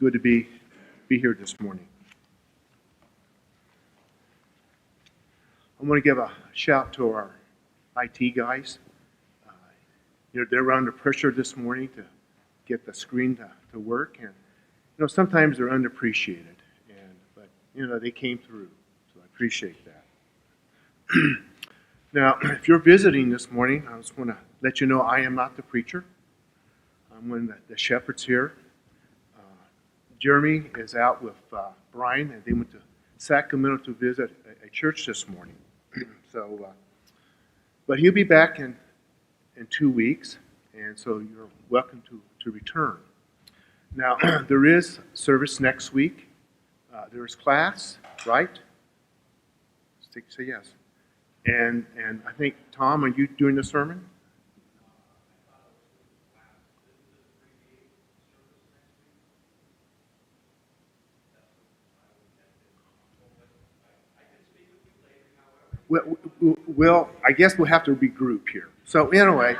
good to be here this morning. I want to give a shout to our IT guys. They're under pressure this morning to get the screen to work, and sometimes they're unappreciated. But they came through, so I appreciate that. Now, if you're visiting this morning, I just want to let you know I am not the preacher. I'm one of the shepherds here. Jeremy is out with Brian, and they went to Sacramento to visit a church this morning. But he'll be back in 2 weeks, and so you're welcome to return. Now, there is service next week. There is class, right? Say yes. And I think, Tom, are you doing the sermon? Well, I guess we'll have to regroup here. So anyway,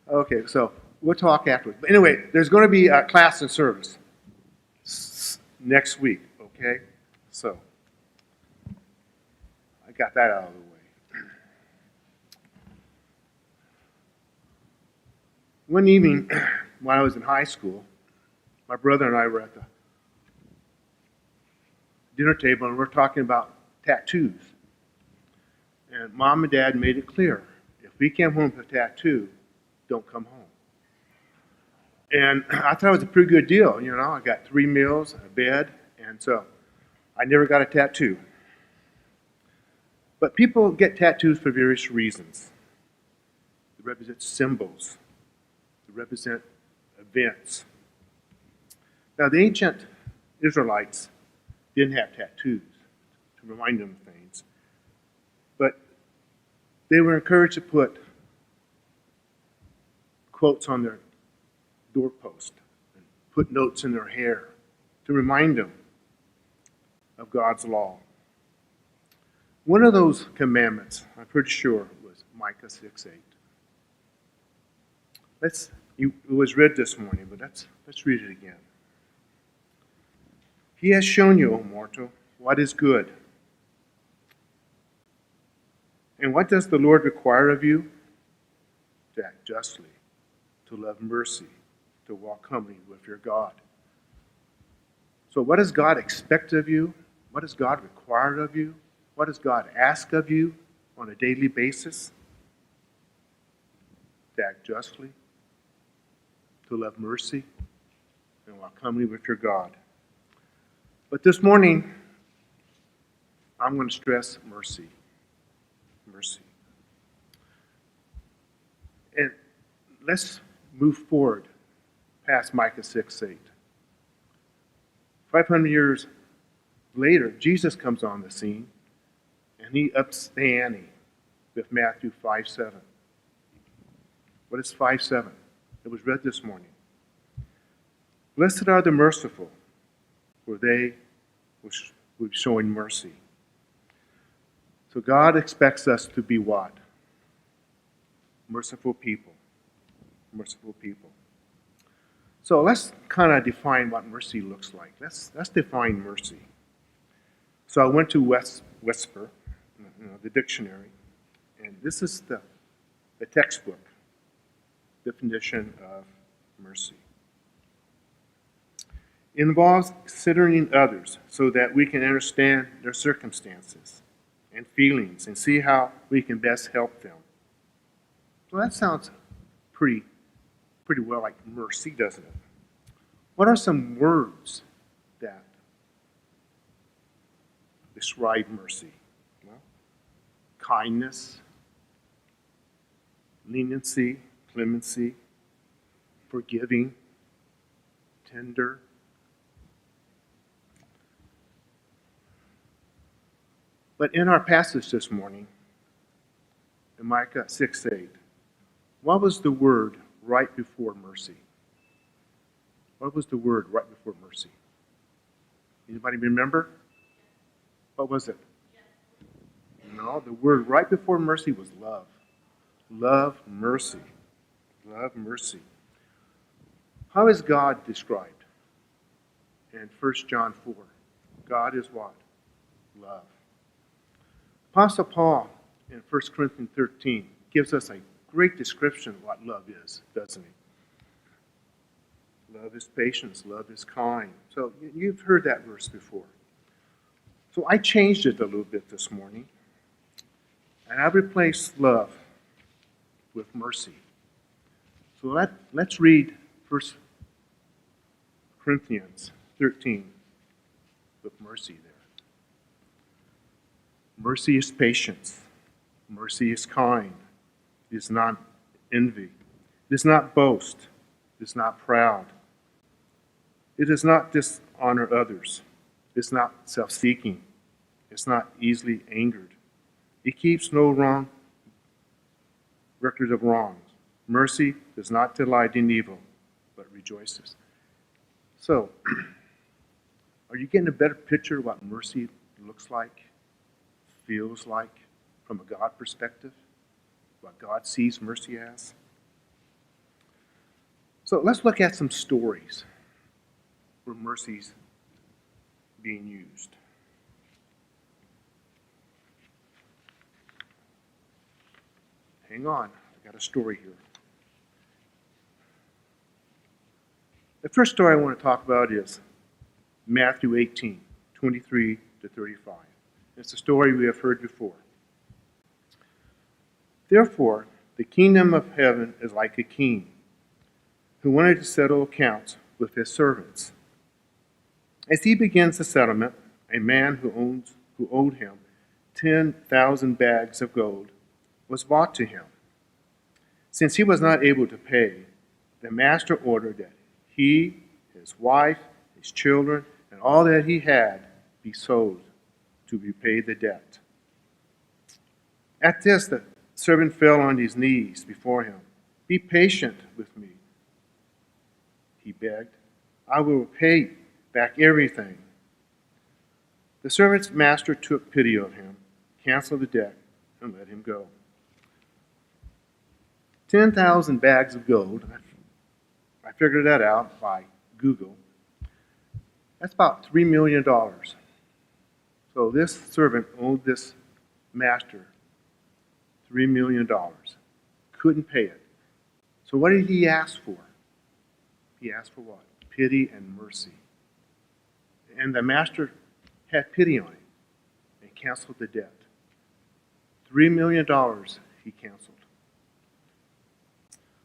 okay, so we'll talk afterwards. But anyway, there's going to be a class and service next week, okay? So I got that out of the way. One evening when I was in high school, my brother and I were at the dinner table, and we're talking about tattoos. And Mom and Dad made it clear, if we came home with a tattoo, don't come home. And I thought it was a pretty good deal. I got 3 meals, a bed, and so I never got a tattoo. But people get tattoos for various reasons. They represent symbols. They represent events. Now, the ancient Israelites didn't have tattoos to remind them of things. But they were encouraged to put quotes on their doorpost and put notes in their hair to remind them of God's law. One of those commandments, I'm pretty sure, was Micah 6:8. It was read this morning, but let's read it again. He has shown you, O mortal, what is good. And what does the Lord require of you? To act justly, to love mercy, to walk humbly with your God. So what does God expect of you? What does God require of you? What does God ask of you on a daily basis? To act justly, to love mercy, and walk humbly with your God. But this morning, I'm going to stress mercy. Mercy. And let's move forward past Micah 6:8. 500 years later, Jesus comes on the scene, and he ups the ante with Matthew 5:7. What is 5:7? It was read this morning. Blessed are the merciful, for they will be showing mercy. So God expects us to be what? Merciful people. Merciful people. So let's kind of define what mercy looks like. Let's define mercy. So I went to Whisper, the dictionary, and this is the textbook definition of mercy. It involves considering others so that we can understand their circumstances and feelings and see how we can best help them. So that sounds pretty well like mercy, doesn't it? What are some words that describe mercy? Well, kindness, leniency, clemency, forgiving, tender. But in our passage this morning, in Micah 6:8, what was the word right before mercy? What was the word right before mercy? Anybody remember? What was it? No, the word right before mercy was love. Love, mercy. Love, mercy. How is God described? In 1 John 4, God is what? Love. Apostle Paul in 1 Corinthians 13 gives us a great description of what love is, doesn't he? Love is patience. Love is kind. So you've heard that verse before. So I changed it a little bit this morning. And I replaced love with mercy. So let's read 1 Corinthians 13 with mercy there. Mercy is patience. Mercy is kind. It is not envy. It does not boast. It is not proud. It does not dishonor others. It's not self-seeking. It's not easily angered. It keeps no wrong record of wrongs. Mercy does not delight in evil, but rejoices. So, are you getting a better picture of what mercy looks like, feels like, from a God perspective? What God sees mercy as? So let's look at some stories where mercy's being used. Hang on, I got a story here. The first story I want to talk about is Matthew 18, 23 to 35. It's a story we have heard before. Therefore, the kingdom of heaven is like a king who wanted to settle accounts with his servants. As he begins the settlement, a man who owed him 10,000 bags of gold was brought to him. Since he was not able to pay, the master ordered that he, his wife, his children, and all that he had be sold to repay the debt. At this, the servant fell on his knees before him. "Be patient with me," he begged. "I will pay back everything." The servant's master took pity on him, canceled the debt, and let him go. 10,000 bags of gold. I figured that out by Google. That's about $3 million. So this servant owed this master $3 million. Couldn't pay it. So what did he ask for? He asked for what? Pity and mercy. And the master had pity on him and canceled the debt. $3 million he canceled.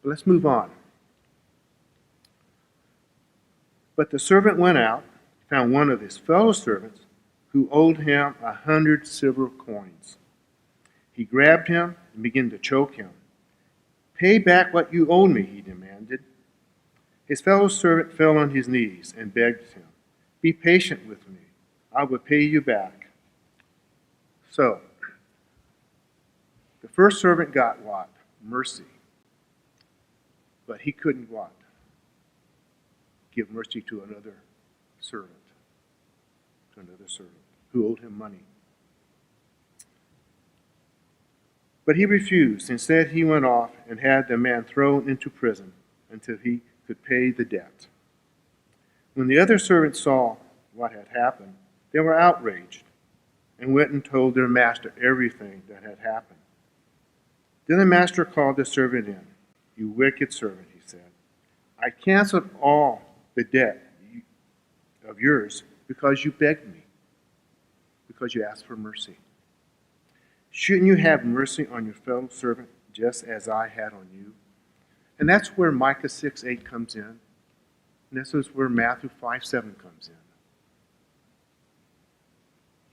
But let's move on. But the servant went out, found one of his fellow servants who owed him 100 silver coins. He grabbed him and began to choke him. "Pay back what you owe me," he demanded. His fellow servant fell on his knees and begged him, "Be patient with me. I will pay you back." So, the first servant got what? Mercy. But he couldn't what? Give mercy to another servant. Who owed him money. But he refused. Instead, he went off and had the man thrown into prison until he could pay the debt. When the other servants saw what had happened, they were outraged and went and told their master everything that had happened. Then the master called the servant in. "You wicked servant," he said. "I canceled all the debt of yours because you begged me, because you asked for mercy. Shouldn't you have mercy on your fellow servant just as I had on you?" And that's where Micah 6:8 comes in. And this is where Matthew 5:7 comes in.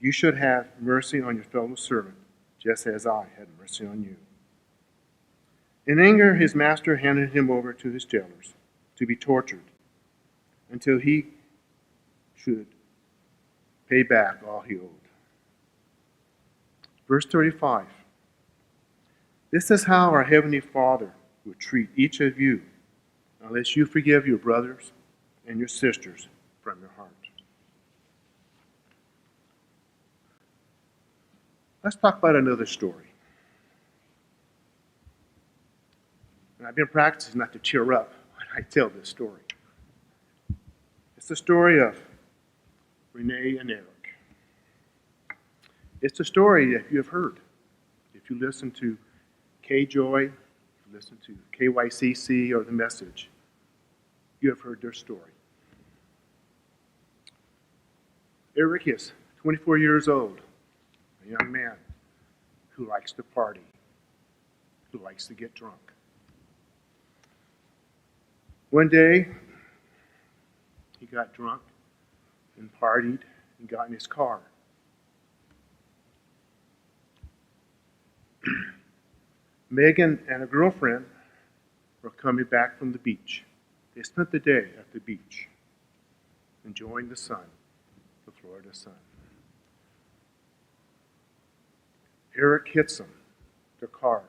You should have mercy on your fellow servant just as I had mercy on you. In anger, his master handed him over to his jailers to be tortured until he should pay back all he owed. Verse 35. This is how our Heavenly Father will treat each of you unless you forgive your brothers and your sisters from your heart. Let's talk about another story. And I've been practicing not to tear up when I tell this story. It's the story of Renee and Eric. It's a story that you have heard. If you listen to K-Joy, if you listen to KYCC or The Message, you have heard their story. Eric is 24 years old, a young man who likes to party, who likes to get drunk. One day, he got drunk and partied and got in his car. Megan and a girlfriend were coming back from the beach. They spent the day at the beach, enjoying the sun, the Florida sun. Eric hits them, their car,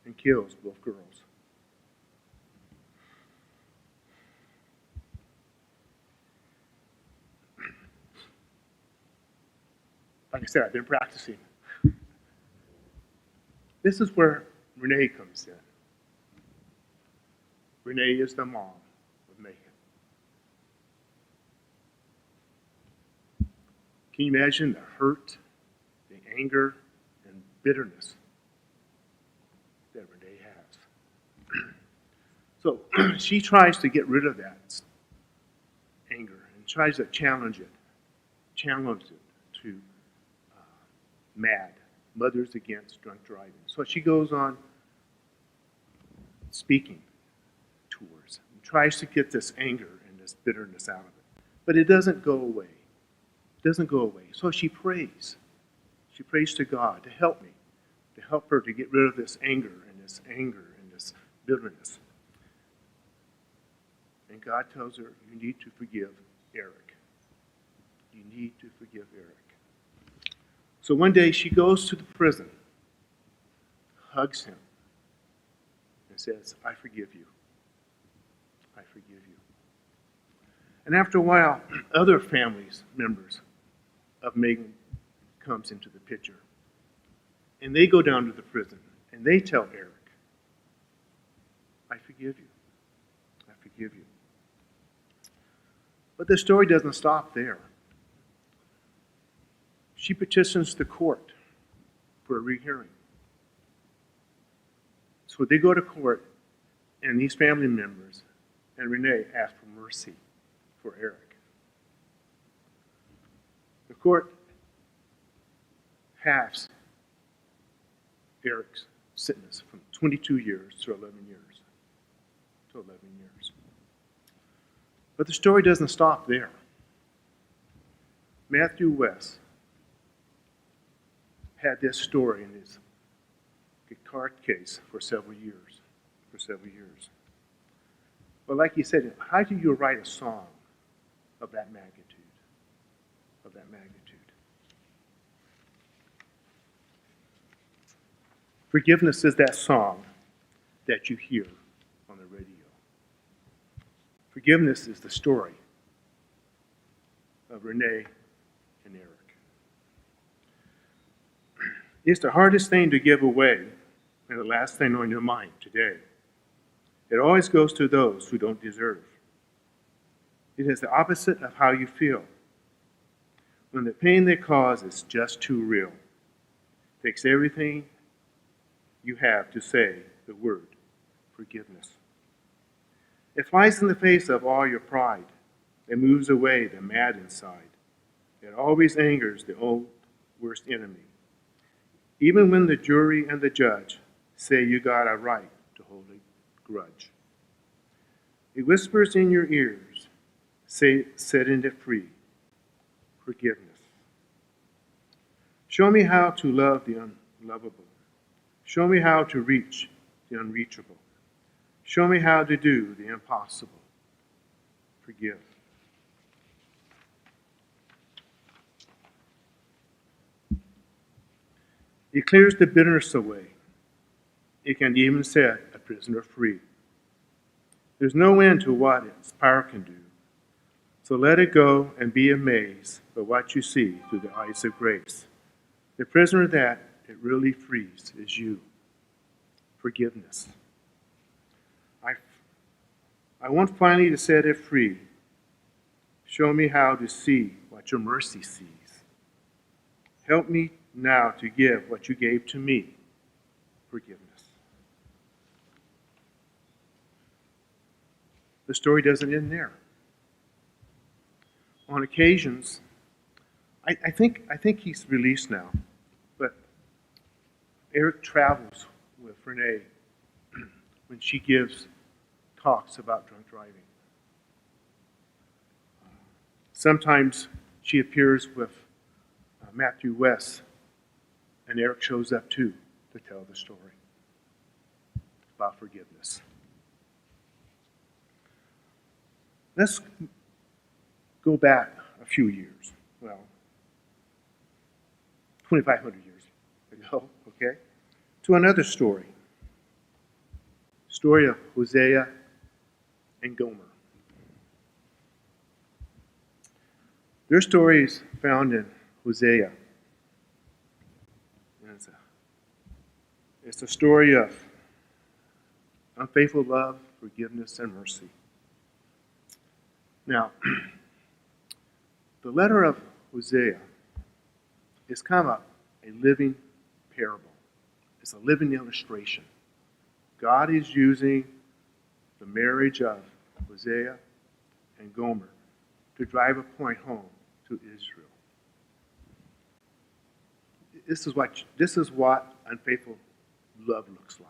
and kills both girls. Like I said, I've been practicing. This is where Renee comes in. Renee is the mom of Megan. Can you imagine the hurt, the anger, and bitterness that Renee has? So she tries to get rid of that anger and tries to challenge it to MAD, Mothers Against Drunk Driving. So she goes on speaking tours and tries to get this anger and this bitterness out of it. But it doesn't go away. It doesn't go away. So she prays. She prays to God to help me, to help her to get rid of this anger and this bitterness. And God tells her, you need to forgive Eric. You need to forgive Eric. So one day she goes to the prison, hugs him, and says, I forgive you. I forgive you. And after a while, other families, members of Megan comes into the picture. And they go down to the prison, and they tell Eric, I forgive you. I forgive you. But the story doesn't stop there. She petitions the court for a rehearing. So they go to court, and these family members and Renee ask for mercy for Eric. The court halves Eric's sentence from 22 years to 11 years. But the story doesn't stop there. Matthew West had this story in his court case for several years. But like he said, how do you write a song of that magnitude? Forgiveness is that song that you hear on the radio. Forgiveness is the story of Renee and Eric. It's the hardest thing to give away and the last thing on your mind today. It always goes to those who don't deserve. It is the opposite of how you feel. When the pain they cause is just too real, it takes everything you have to say the word forgiveness. It flies in the face of all your pride. It moves away the mad inside. It always angers the old worst enemy. Even when the jury and the judge say you got a right to hold a grudge. It whispers in your ears, setting it free. Forgiveness. Show me how to love the unlovable. Show me how to reach the unreachable. Show me how to do the impossible. Forgive. It clears the bitterness away. It can even set a prisoner free. There's no end to what its power can do. So let it go and be amazed by what you see through the eyes of grace. The prisoner that it really frees is you. Forgiveness. I want finally to set it free, Show me how to see what your mercy sees. Help me now to give what you gave to me, forgiveness. The story doesn't end there. On occasions, I think he's released now, but Eric travels with Renee when she gives talks about drunk driving. Sometimes she appears with Matthew West, and Eric shows up too to tell the story about forgiveness. Let's go back a few years. Well, 2,500 years ago, okay, to another story. Story of Hosea and Gomer. Their story is found in Hosea. It's a story of unfaithful love, forgiveness, and mercy. Now, the letter of Hosea is kind of a living parable. It's a living illustration. God is using the marriage of Hosea and Gomer to drive a point home to Israel. This is what unfaithful love looks like.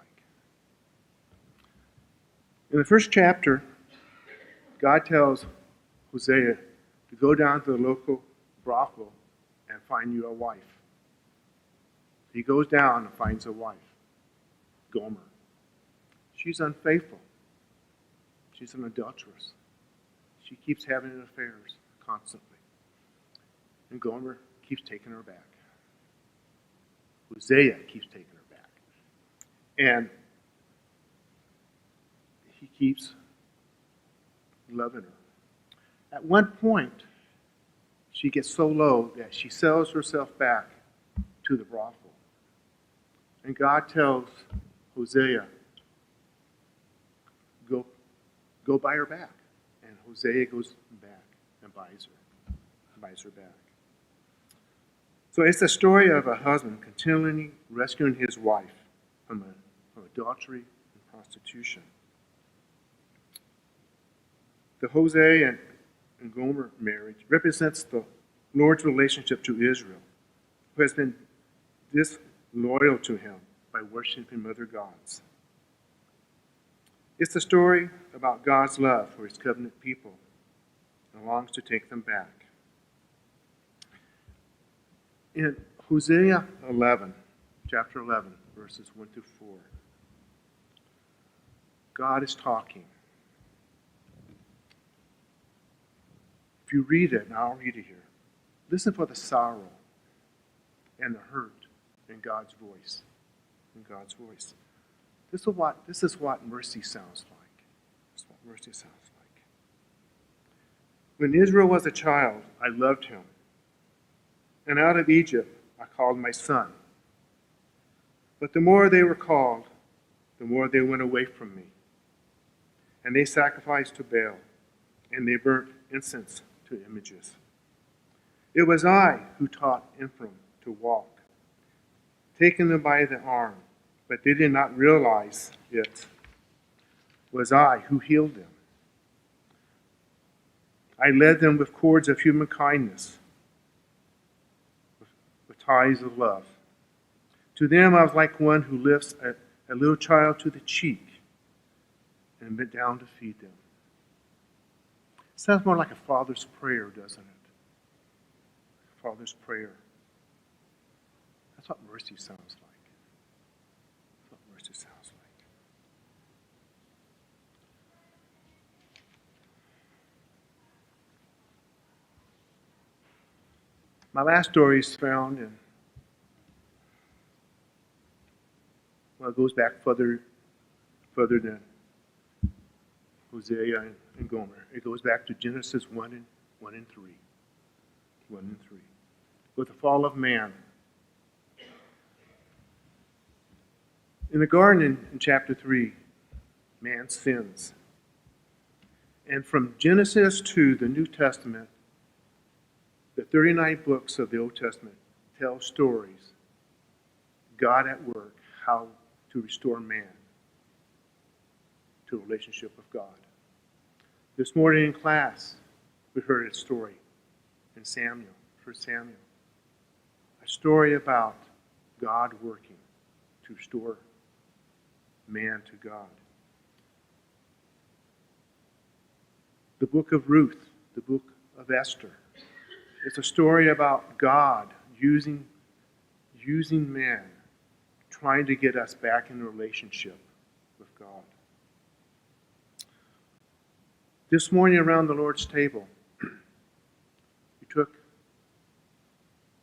In the first chapter, God tells Hosea to go down to the local brothel and find you a wife. He goes down and finds a wife, Gomer. She's unfaithful. She's an adulteress. She keeps having affairs constantly. And Gomer keeps taking her back. Hosea keeps taking her back. And he keeps loving her. At one point, she gets so low that she sells herself back to the brothel. And God tells Hosea, go buy her back. And Hosea goes back and buys her back. So it's the story of a husband continually rescuing his wife from adultery and prostitution. The Hosea and Gomer marriage represents the Lord's relationship to Israel, who has been disloyal to him by worshiping other gods. It's a story about God's love for his covenant people and longs to take them back. In Hosea 11, chapter 11, verses 1 through 4, God is talking. If you read it, and I'll read it here, listen for the sorrow and the hurt in God's voice. In God's voice. This is what mercy sounds like. This is what mercy sounds like. When Israel was a child, I loved him. And out of Egypt I called my son. But the more they were called, the more they went away from me. And they sacrificed to Baal, and they burnt incense to images. It was I who taught Ephraim to walk, taking them by the arm, but they did not realize it was I who healed them. I led them with cords of human kindness, with ties of love. To them I was like one who lifts a little child to the cheek and bent down to feed them. It sounds more like a father's prayer, doesn't it? A father's prayer. That's what mercy sounds like. That's what mercy sounds like. My last story is found in, well, it goes back further than Hosea and Gomer. It goes back to Genesis 1 and 3. 1 and 3. With the fall of man. In the garden in chapter 3, man sins. And from Genesis to the New Testament, the 39 books of the Old Testament tell stories, God at work, how to restore man to a relationship with God. This morning in class, we heard a story in Samuel, 1 Samuel. A story about God working to restore man to God. The book of Ruth, the book of Esther. It's a story about God using man, trying to get us back in a relationship with God. This morning around the Lord's table, we took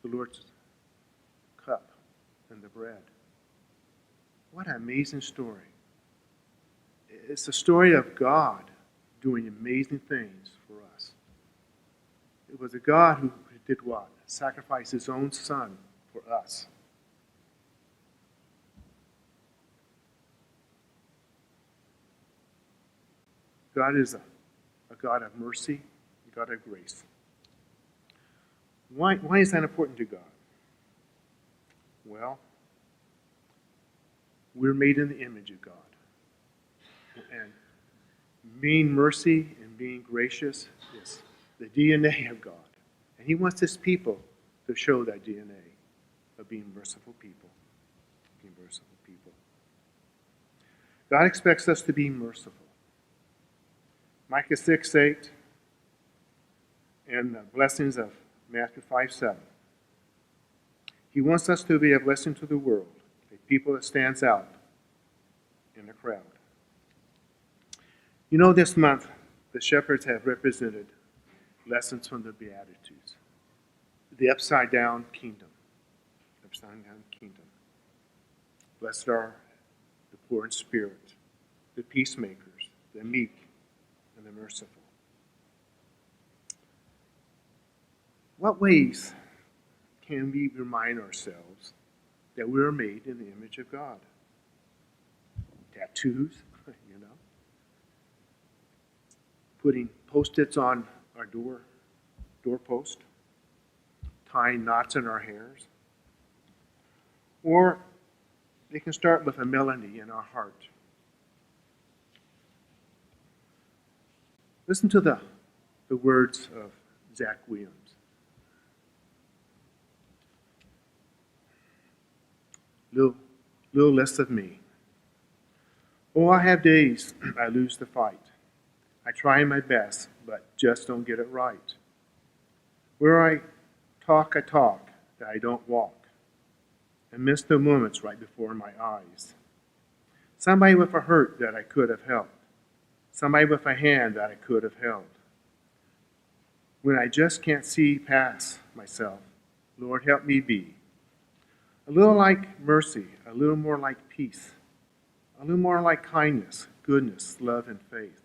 the Lord's cup and the bread. What an amazing story. It's the story of God doing amazing things for us. It was a God who did what? Sacrificed his own son for us. God is a God of mercy, a God of grace. Why is that important to God? Well, we're made in the image of God. And being mercy and being gracious is the DNA of God. And he wants his people to show that DNA of being merciful people. Being merciful people. God expects us to be merciful. Micah 6:8 and the blessings of Matthew 5:7. He wants us to be a blessing to the world, a people that stands out in the crowd. You know, this month, the shepherds have represented lessons from the Beatitudes. The upside-down kingdom. Upside-down kingdom. Blessed are the poor in spirit, the peacemakers, the meek, and the merciful. What ways can we remind ourselves that we are made in the image of God? Tattoos, you know. Putting Post-its on our doorpost. Tying knots in our hairs. Or they can start with a melody in our heart. Listen to the words of Zach Williams. Little less of me. Oh, I have days I lose the fight. I try my best, but just don't get it right. Where I talk, that I don't walk, and miss the moments right before my eyes. Somebody with a hurt that I could have helped. Somebody with a hand that I could have held. When I just can't see past myself, Lord, help me be. A little like mercy, a little more like peace, a little more like kindness, goodness, love, and faith.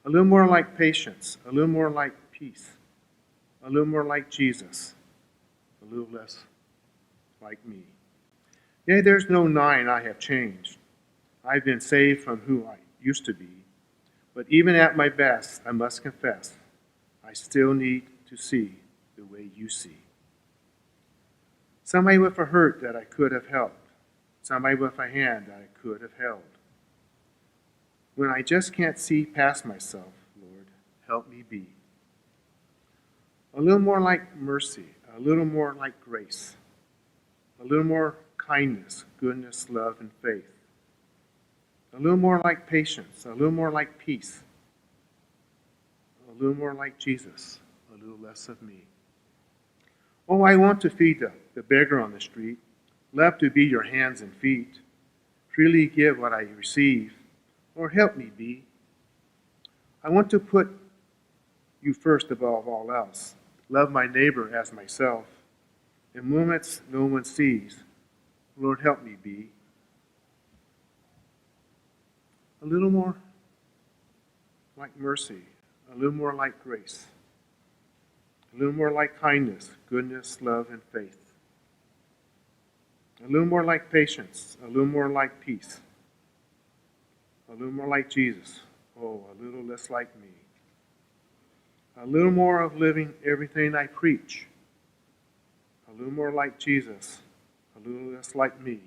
A little more like patience, a little more like peace, a little more like Jesus, a little less like me. Yea, there's no 9 I have changed. I've been saved from who I used to be. But even at my best, I must confess, I still need to see the way you see. Somebody with a hurt that I could have helped. Somebody with a hand that I could have held. When I just can't see past myself, Lord, help me be. A little more like mercy, a little more like grace, a little more kindness, goodness, love, and faith. A little more like patience, a little more like peace, a little more like Jesus, a little less of me. Oh, I want to feed the beggar on the street, love to be your hands and feet, freely give what I receive, or help me be. I want to put you first above all else, love my neighbor as myself. In moments no one sees, Lord, help me be. A little more like mercy, a little more like grace, a little more like kindness, goodness, love, and faith. A little more like patience, a little more like peace, a little more like Jesus, oh, a little less like me. A little more of living everything I preach. A little more like Jesus. A little less like me.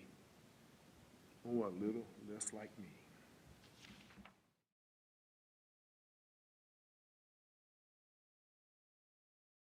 Oh, a little less like me.